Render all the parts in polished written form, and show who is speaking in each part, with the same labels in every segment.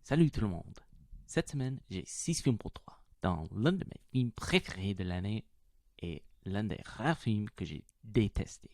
Speaker 1: Salut tout le monde! Cette semaine, j'ai 6 films pour toi, dans l'un de mes films préférés de l'année et l'un des rares films que j'ai détesté.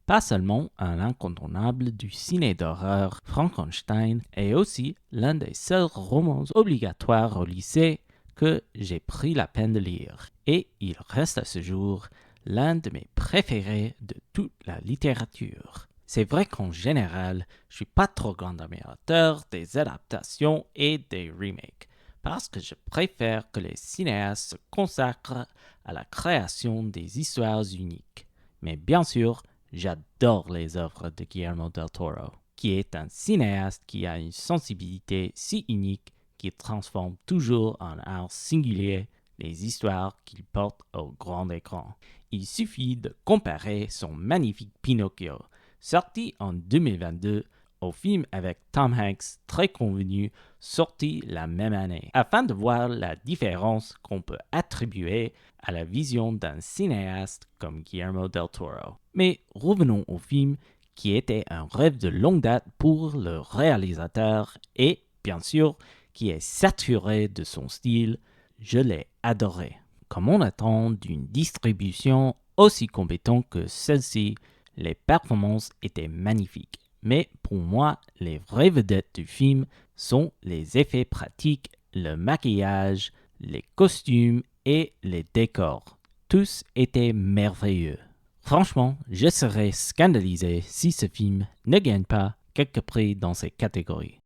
Speaker 1: Pas seulement un incontournable du ciné d'horreur, Frankenstein est aussi l'un des seuls romans obligatoires au lycée que j'ai pris la peine de lire. Et il reste à ce jour l'un de mes préférés de toute la littérature. C'est vrai qu'en général, je suis pas trop grand admirateur des adaptations et des remakes, parce que je préfère que les cinéastes se consacrent à la création des histoires uniques. Mais bien sûr, j'adore les œuvres de Guillermo del Toro, qui est un cinéaste qui a une sensibilité si unique qu'il transforme toujours en art singulier les histoires qu'il porte au grand écran. Il suffit de comparer son magnifique Pinocchio, sorti en 2022, au film avec Tom Hanks très convenu, sorti la même année, afin de voir la différence qu'on peut attribuer à la vision d'un cinéaste comme Guillermo del Toro. Mais revenons au film qui était un rêve de longue date pour le réalisateur et, bien sûr, qui est saturé de son style. Je l'ai adoré. Comme on attend d'une distribution aussi compétente que celle-ci, les performances étaient magnifiques. Mais pour moi, les vraies vedettes du film sont les effets pratiques, le maquillage, les costumes et les décors. Tous étaient merveilleux. Franchement, je serais scandalisé si ce film ne gagne pas quelques prix dans ces catégories.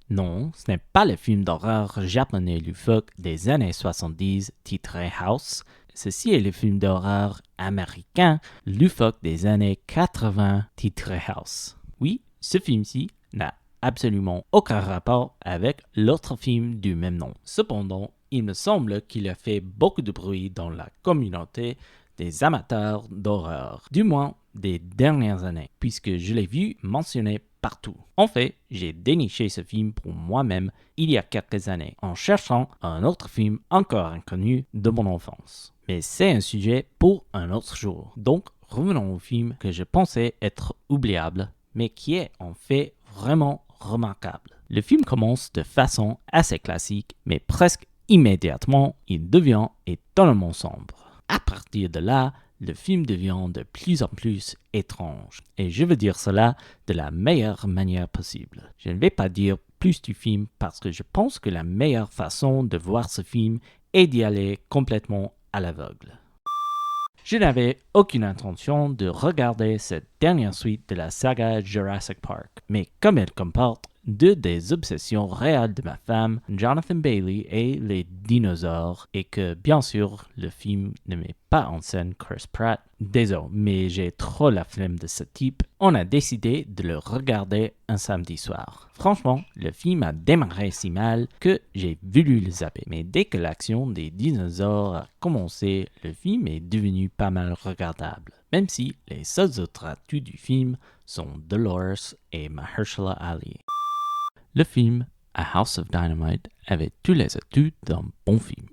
Speaker 1: Non, ce n'est pas le film d'horreur japonais loufoque des années 70 titré House. Ceci est le film d'horreur américain loufoque des années 80 titré House. Oui, ce film-ci n'a absolument aucun rapport avec l'autre film du même nom. Cependant, il me semble qu'il a fait beaucoup de bruit dans la communauté des amateurs d'horreur, du moins des dernières années, puisque je l'ai vu mentionné partout. En fait, j'ai déniché ce film pour moi-même il y a quelques années, en cherchant un autre film encore inconnu de mon enfance. Mais c'est un sujet pour un autre jour. Donc, revenons au film que je pensais être oubliable, mais qui est en fait vraiment remarquable. Le film commence de façon assez classique, mais presque immédiatement, il devient étonnamment sombre. À partir de là, le film devient de plus en plus étrange. Et je veux dire cela de la meilleure manière possible. Je ne vais pas dire plus du film parce que je pense que la meilleure façon de voir ce film est d'y aller complètement à l'aveugle. Je n'avais aucune intention de regarder cette dernière suite de la saga Jurassic Park, mais comme elle comporte deux des obsessions réelles de ma femme, Jonathan Bailey et les dinosaures, et que bien sûr le film ne met pas en scène Chris Pratt, désolé, mais j'ai trop la flemme de ce type, on a décidé de le regarder un samedi soir. Franchement, le film a démarré si mal que j'ai voulu le zapper, mais dès que l'action des dinosaures a commencé, le film est devenu pas mal regardable, même si les seuls autres atouts du film sont Dolores et Mahershala Ali. Le film A House of Dynamite avait tous les atouts d'un bon film.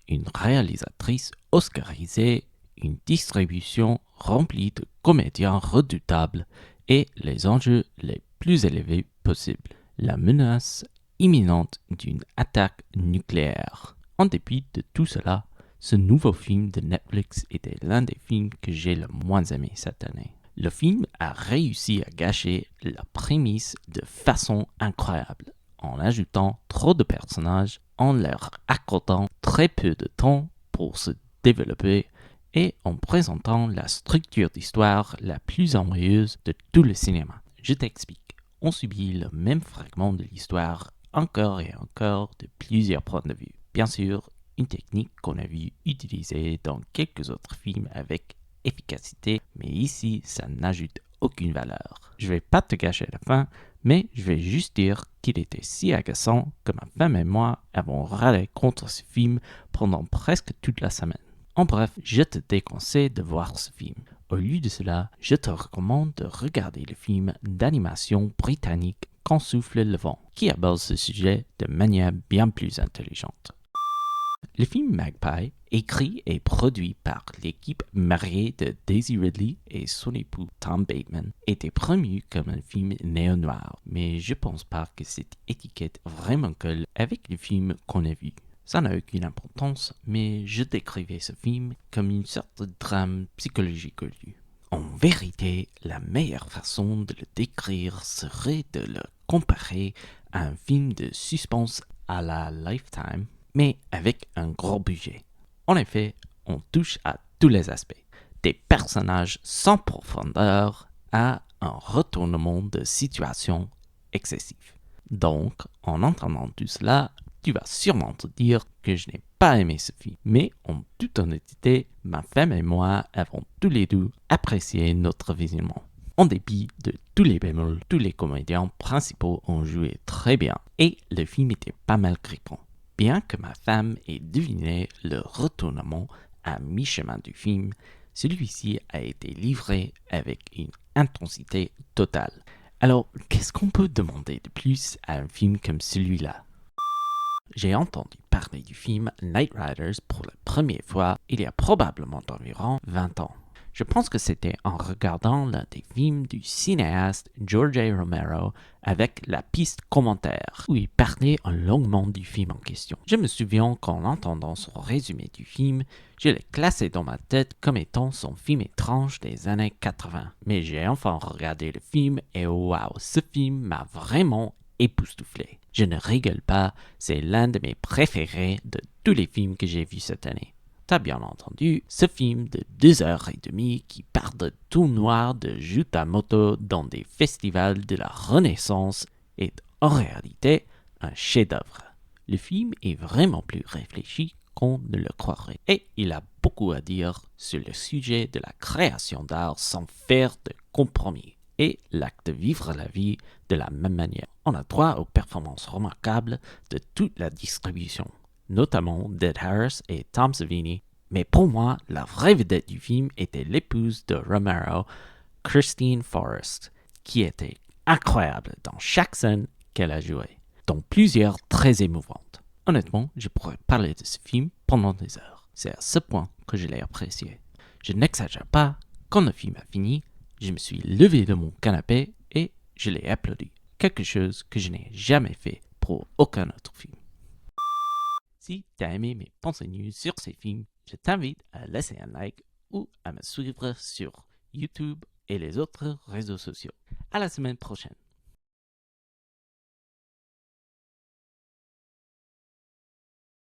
Speaker 1: Une réalisatrice oscarisée, une distribution remplie de comédiens redoutables et les enjeux les plus élevés possibles. La menace imminente d'une attaque nucléaire. En dépit de tout cela, ce nouveau film de Netflix était l'un des films que j'ai le moins aimé cette année. Le film a réussi à gâcher la prémisse de façon incroyable, en ajoutant trop de personnages, en leur accordant très peu de temps pour se développer et en présentant la structure d'histoire la plus ennuyeuse de tout le cinéma. Je t'explique. On subit le même fragment de l'histoire encore et encore de plusieurs points de vue. Bien sûr, une technique qu'on a vu utilisée dans quelques autres films avec efficacité, mais ici, ça n'ajoute aucune valeur. Je vais pas te gâcher la fin, mais je vais juste dire qu'il était si agaçant que ma femme et moi avons râlé contre ce film pendant presque toute la semaine. En bref, je te déconseille de voir ce film. Au lieu de cela, je te recommande de regarder le film d'animation britannique Quand souffle le vent, qui aborde ce sujet de manière bien plus intelligente. Le film Magpie écrit et produit par l'équipe mariée de Daisy Ridley et son époux Tom Bateman, était promu comme un film néo-noir, mais je pense pas que cette étiquette vraiment colle avec le film qu'on a vu. Ça n'a aucune importance, mais je décrivais ce film comme une sorte de drame psychologique au lieu. En vérité, la meilleure façon de le décrire serait de le comparer à un film de suspense à la Lifetime, mais avec un gros budget. En effet, on touche à tous les aspects, des personnages sans profondeur à un retournement de situation excessif. Donc, en entendant tout cela, tu vas sûrement te dire que je n'ai pas aimé ce film. Mais en toute honnêteté, ma femme et moi avons tous les deux apprécié notre visionnement. En dépit de tous les bémols, tous les comédiens principaux ont joué très bien et le film était pas mal grippant. Bien que ma femme ait deviné le retournement à mi-chemin du film, celui-ci a été livré avec une intensité totale. Alors, qu'est-ce qu'on peut demander de plus à un film comme celui-là? J'ai entendu parler du film Knight Riders pour la première fois il y a probablement environ 20 ans. Je pense que c'était en regardant l'un des films du cinéaste George A. Romero avec la piste commentaire, où il parlait longuement du film en question. Je me souviens qu'en entendant son résumé du film, je l'ai classé dans ma tête comme étant son film étrange des années 80. Mais j'ai enfin regardé le film et waouh, ce film m'a vraiment époustouflé. Je ne rigole pas, c'est l'un de mes préférés de tous les films que j'ai vus cette année. T'as bien entendu, ce film de 2h30 qui part de tout noir de Jutamoto dans des festivals de la Renaissance est en réalité un chef-d'œuvre. Le film est vraiment plus réfléchi qu'on ne le croirait et il a beaucoup à dire sur le sujet de la création d'art sans faire de compromis et l'acte de vivre la vie de la même manière. On a droit aux performances remarquables de toute la distribution, notamment d'Ed Harris et Tom Savini, mais pour moi, la vraie vedette du film était l'épouse de Romero, Christine Forrest, qui était incroyable dans chaque scène qu'elle a jouée, dont plusieurs très émouvantes. Honnêtement, je pourrais parler de ce film pendant des heures. C'est à ce point que je l'ai apprécié. Je n'exagère pas, quand le film a fini, je me suis levé de mon canapé et je l'ai applaudi. Quelque chose que je n'ai jamais fait pour aucun autre film. Si tu as aimé mes pensées nues sur ces films, je t'invite à laisser un like ou à me suivre sur YouTube et les autres réseaux sociaux. À la semaine prochaine.